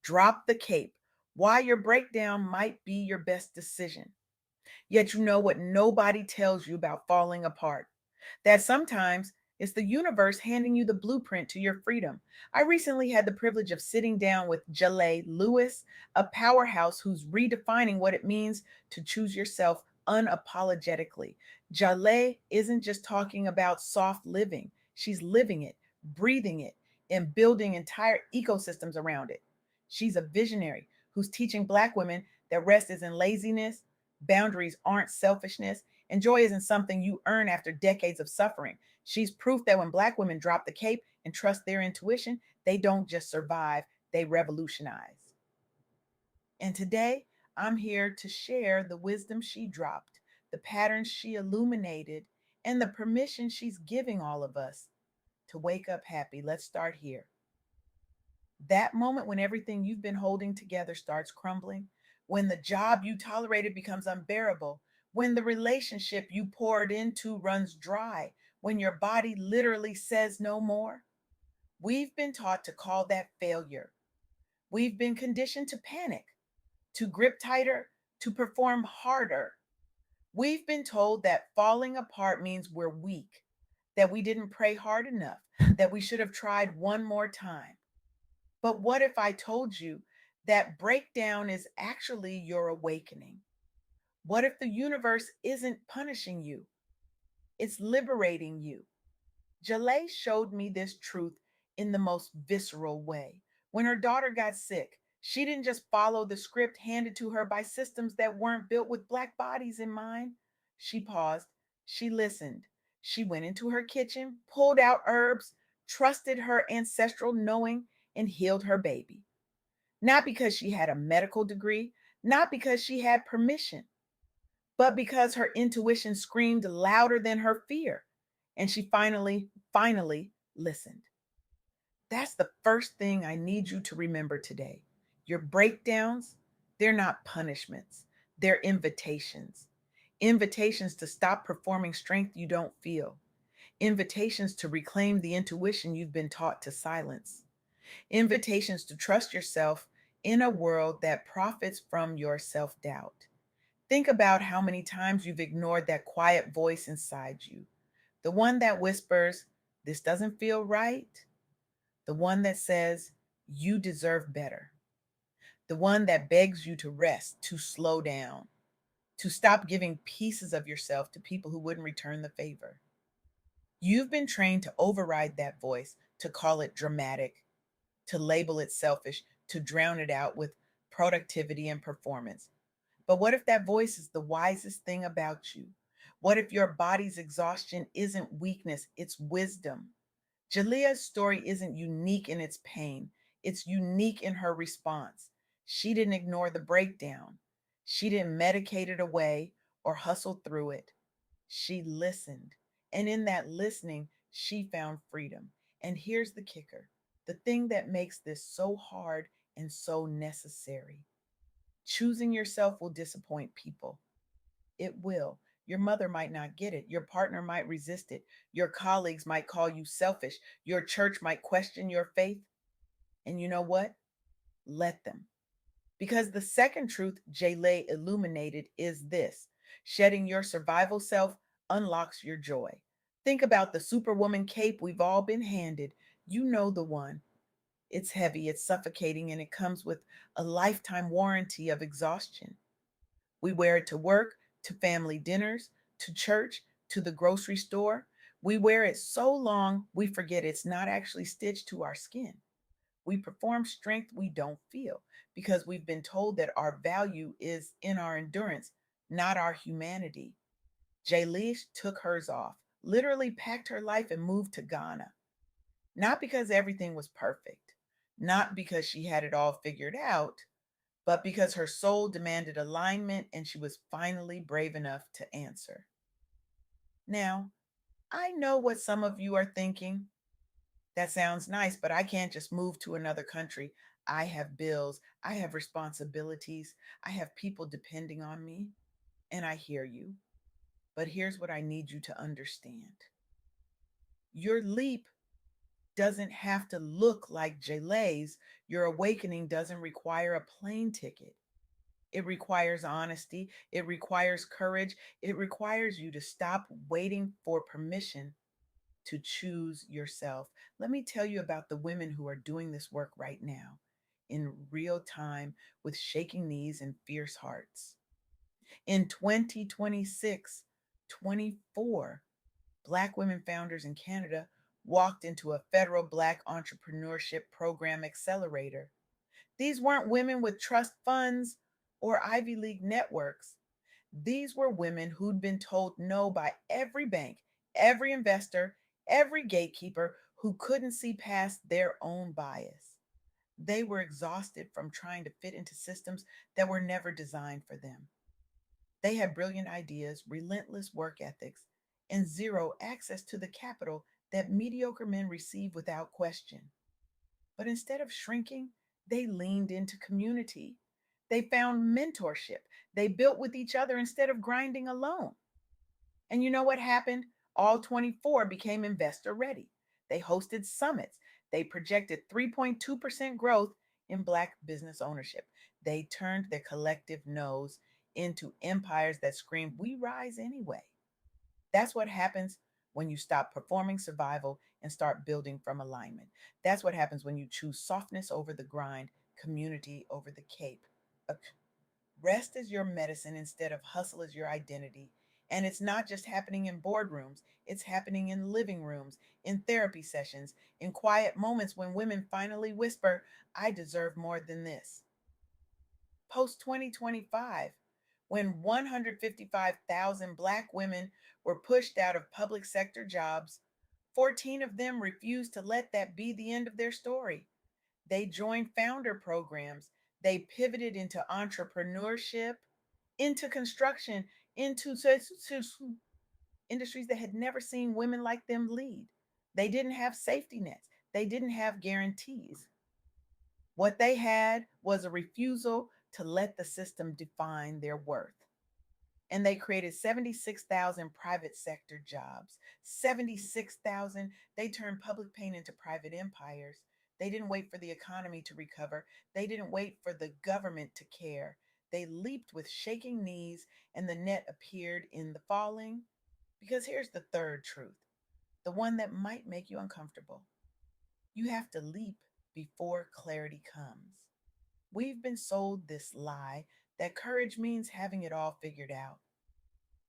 Drop the cape. Why your breakdown might be your best decision. Yet you know what nobody tells you about falling apart. That sometimes it's the universe handing you the blueprint to your freedom. I recently had the privilege of sitting down with Jaleaa Lewis, a powerhouse who's redefining what it means to choose yourself unapologetically. Jaleaa isn't just talking about soft living, she's living it, breathing it, and building entire ecosystems around it. She's a visionary who's teaching Black women that rest isn't laziness, boundaries aren't selfishness, and joy isn't something you earn after decades of suffering. She's proof that when Black women drop the cape and trust their intuition, they don't just survive, they revolutionize. And today, I'm here to share the wisdom she dropped, the patterns she illuminated, and the permission she's giving all of us to wake up happy. Let's start here. That moment when everything you've been holding together starts crumbling, when the job you tolerated becomes unbearable, when the relationship you poured into runs dry, when your body literally says no more. We've been taught to call that failure. We've been conditioned to panic, to grip tighter, to perform harder. We've been told that falling apart means we're weak, that we didn't pray hard enough, that we should have tried one more time. But what if I told you that breakdown is actually your awakening? What if the universe isn't punishing you? It's liberating you. Jaleaa showed me this truth in the most visceral way. When her daughter got sick, she didn't just follow the script handed to her by systems that weren't built with Black bodies in mind. She paused, she listened, she went into her kitchen, pulled out herbs, trusted her ancestral knowing, and healed her baby. Not because she had a medical degree, not because she had permission, but because her intuition screamed louder than her fear. And she finally listened. That's the first thing I need you to remember today. Your breakdowns, they're not punishments, they're invitations. Invitations to stop performing strength you don't feel. Invitations to reclaim the intuition you've been taught to silence. Invitations to trust yourself in a world that profits from your self doubt. Think about how many times you've ignored that quiet voice inside you, the one that whispers, "This doesn't feel right," the one that says, "You deserve better," the one that begs you to rest, to slow down, to stop giving pieces of yourself to people who wouldn't return the favor. You've been trained to override that voice, to call it dramatic, to label it selfish, to drown it out with productivity and performance. But what if that voice is the wisest thing about you? What if your body's exhaustion isn't weakness, it's wisdom? Jalea's story isn't unique in its pain, it's unique in her response. She didn't ignore the breakdown, she didn't medicate it away or hustle through it. She listened. And in that listening, she found freedom. And here's the kicker, the thing that makes this so hard and so necessary. Choosing yourself will disappoint people. It will. Your mother might not get it. Your partner might resist it. Your colleagues might call you selfish. Your church might question your faith. And you know what? Let them. Because the second truth Jaylee illuminated is this: shedding your survival self unlocks your joy. Think about the Superwoman cape we've all been handed. You know the one. It's heavy, it's suffocating, and it comes with a lifetime warranty of exhaustion. We wear it to work, to family dinners, to church, to the grocery store. We wear it so long we forget it's not actually stitched to our skin. We perform strength we don't feel because we've been told that our value is in our endurance, not our humanity. Jaylee took hers off, literally packed her life and moved to Ghana. Not because everything was perfect, not because she had it all figured out, but because her soul demanded alignment and she was finally brave enough to answer. Now, I know what some of you are thinking. That sounds nice, but I can't just move to another country. I have bills, I have responsibilities, I have people depending on me. And I hear you. But here's what I need you to understand: your leap doesn't have to look like Jalea's. Your awakening doesn't require a plane ticket. It requires honesty. It requires courage. It requires you to stop waiting for permission to choose yourself. Let me tell you about the women who are doing this work right now in real time with shaking knees and fierce hearts. In 2026, 24 Black women founders in Canada walked into a federal Black entrepreneurship program accelerator. These weren't women with trust funds or Ivy League networks. These were women who'd been told no by every bank, every investor, every gatekeeper who couldn't see past their own bias. They were exhausted from trying to fit into systems that were never designed for them. They had brilliant ideas, relentless work ethics, and zero access to the capital that mediocre men receive without question. But instead of shrinking, they leaned into community. They found mentorship. They built with each other instead of grinding alone. And you know what happened? All 24 became investor ready. They hosted summits. They projected 3.2% growth in Black business ownership. They turned their collective no's into empires that screamed, "We rise anyway." That's what happens when you stop performing survival and start building from alignment. That's what happens when you choose softness over the grind, community over the cape. Uh, Rest is your medicine instead of hustle is your identity. And it's not just happening in boardrooms, it's happening in living rooms, in therapy sessions, in quiet moments when women finally whisper, "I deserve more than this." Post 2025, when 155,000 Black women were pushed out of public sector jobs, 14 of them refused to let that be the end of their story. They joined founder programs. They pivoted into entrepreneurship, into construction, into industries that had never seen women like them lead. They didn't have safety nets, they didn't have guarantees. What they had was a refusal to let the system define their worth. And they created 76,000 private sector jobs. 76,000. They turned public pain into private empires. They didn't wait for the economy to recover. They didn't wait for the government to care. They leaped with shaking knees, and the net appeared in the falling. Because here's the third truth, the one that might make you uncomfortable. You have to leap before clarity comes. We've been sold this lie that courage means having it all figured out.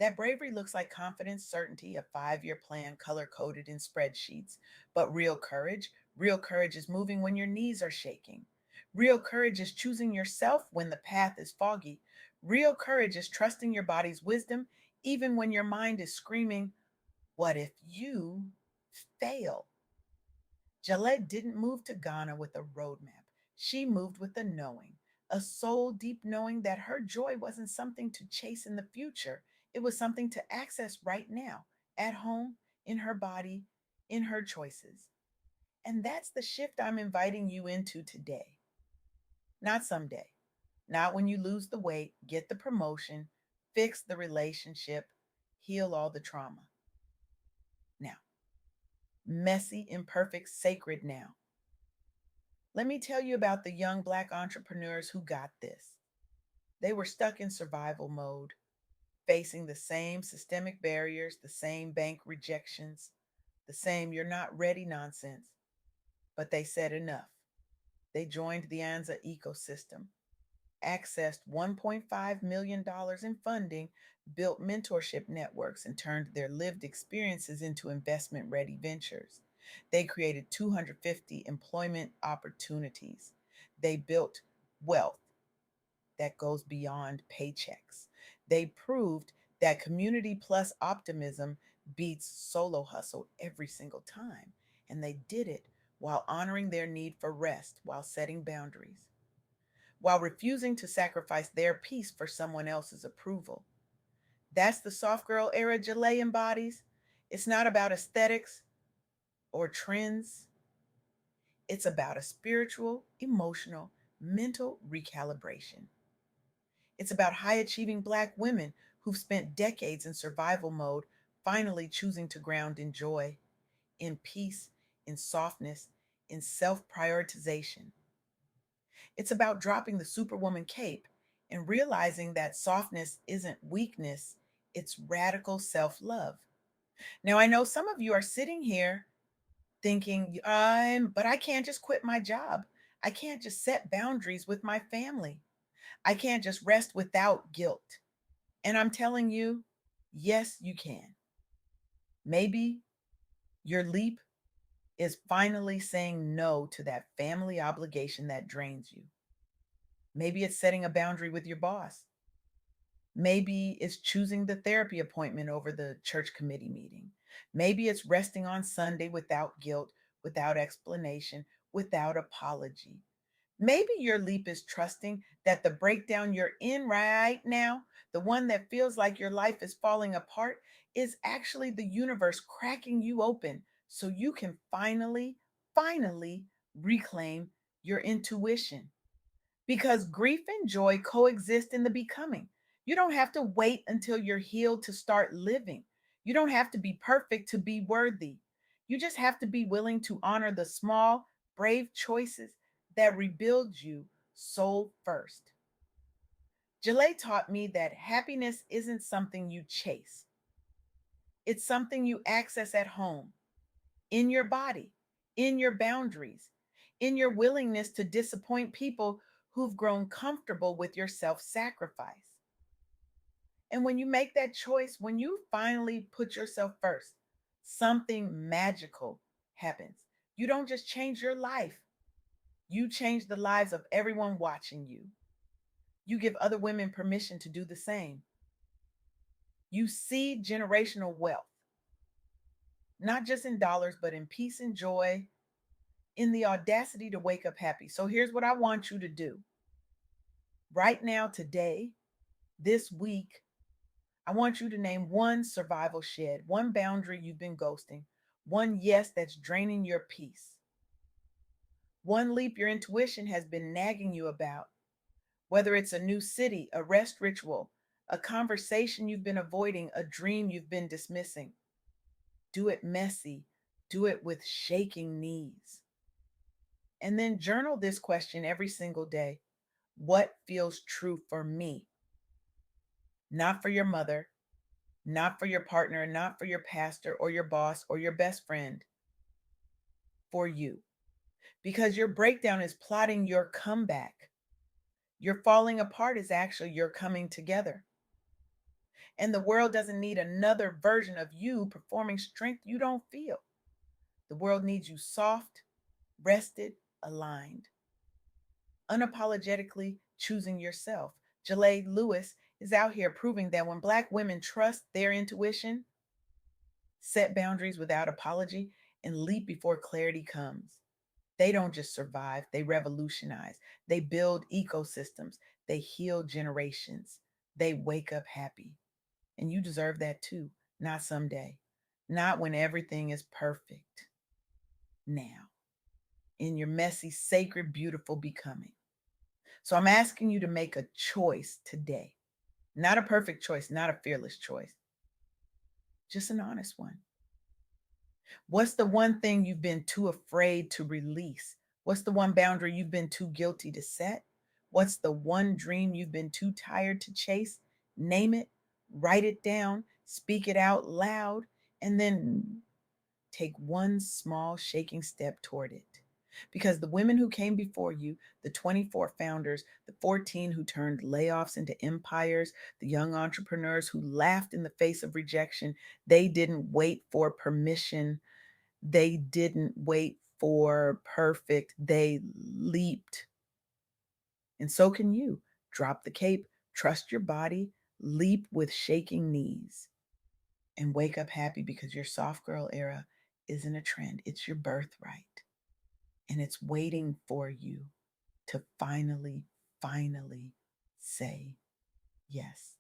That bravery looks like confidence, certainty, a 5-year plan color coded in spreadsheets. But real courage is moving when your knees are shaking. Real courage is choosing yourself when the path is foggy. Real courage is trusting your body's wisdom even when your mind is screaming, "What if you fail?" Jaleaa didn't move to Ghana with a roadmap. She moved with a knowing, a soul deep knowing that her joy wasn't something to chase in the future. It was something to access right now, at home, in her body, in her choices. And that's the shift I'm inviting you into today. Not someday, not when you lose the weight, get the promotion, fix the relationship, heal all the trauma. Now, messy, imperfect, sacred now. Let me tell you about the young Black entrepreneurs who got this. They were stuck in survival mode, facing the same systemic barriers, the same bank rejections, the same "you're not ready" nonsense. But they said enough. They joined the ANZA ecosystem, accessed $1.5 million dollars in funding, built mentorship networks, and turned their lived experiences into investment ready ventures. They created 250 employment opportunities. They built wealth that goes beyond paychecks. They proved that community plus optimism beats solo hustle every single time. And they did it while honoring their need for rest, while setting boundaries, while refusing to sacrifice their peace for someone else's approval. That's the soft girl era Jaleaa embodies. It's not about aesthetics or trends, it's about a spiritual, emotional, mental recalibration. It's about high achieving Black women who've spent decades in survival mode finally choosing to ground in joy, in peace, in softness, in self prioritization. It's about dropping the Superwoman cape and realizing that softness isn't weakness, it's radical self love. Now, I know some of you are sitting here thinking, but I can't just quit my job. I can't just set boundaries with my family. I can't just rest without guilt. And I'm telling you, yes, you can. Maybe your leap is finally saying no to that family obligation that drains you. Maybe it's setting a boundary with your boss. Maybe it's choosing the therapy appointment over the church committee meeting. Maybe it's resting on Sunday without guilt, without explanation, without apology. Maybe your leap is trusting that the breakdown you're in right now, the one that feels like your life is falling apart, is actually the universe cracking you open so you can finally reclaim your intuition. Because grief and joy coexist in the becoming. You don't have to wait until you're healed to start living. You don't have to be perfect to be worthy. You just have to be willing to honor the small, brave choices that rebuild you soul first. Jaleaa taught me that happiness isn't something you chase, it's something you access at home, in your body, in your boundaries, in your willingness to disappoint people who've grown comfortable with your self sacrifice. And when you make that choice, when you finally put yourself first, something magical happens. You don't just change your life, you change the lives of everyone watching you. You give other women permission to do the same. You see generational wealth, not just in dollars, but in peace and joy, in the audacity to wake up happy. So here's what I want you to do right now, today, this week. I want you to name one survival shed, one boundary you've been ghosting, one yes that's draining your peace, one leap your intuition has been nagging you about, whether it's a new city, a rest ritual, a conversation you've been avoiding, a dream you've been dismissing. Do it messy, do it with shaking knees. And then journal this question every single day. What feels true for me? Not for your mother, not for your partner, not for your pastor or your boss or your best friend, for you. Because your breakdown is plotting your comeback. Your falling apart is actually your coming together. And the world doesn't need another version of you performing strength you don't feel. The world needs you soft, rested, aligned, unapologetically choosing yourself. Jaleaa Lewis is out here proving that when Black women trust their intuition, set boundaries without apology, and leap before clarity comes, they don't just survive, they revolutionize. They build ecosystems, they heal generations, they wake up happy. And you deserve that too, not someday, not when everything is perfect. Now, in your messy, sacred, beautiful becoming. So I'm asking you to make a choice today, not a perfect choice, not a fearless choice, just an honest one. What's the one thing you've been too afraid to release? What's the one boundary you've been too guilty to set? What's the one dream you've been too tired to chase? Name it, write it down, speak it out loud, and then take one small shaking step toward it. Because the women who came before you, the 24 founders, the 14 who turned layoffs into empires, the young entrepreneurs who laughed in the face of rejection, they didn't wait for permission. They didn't wait for perfect. They leaped. And so can you. Drop the cape, trust your body, leap with shaking knees, and wake up happy because your soft girl era isn't a trend, it's your birthright. And it's waiting for you to finally say yes.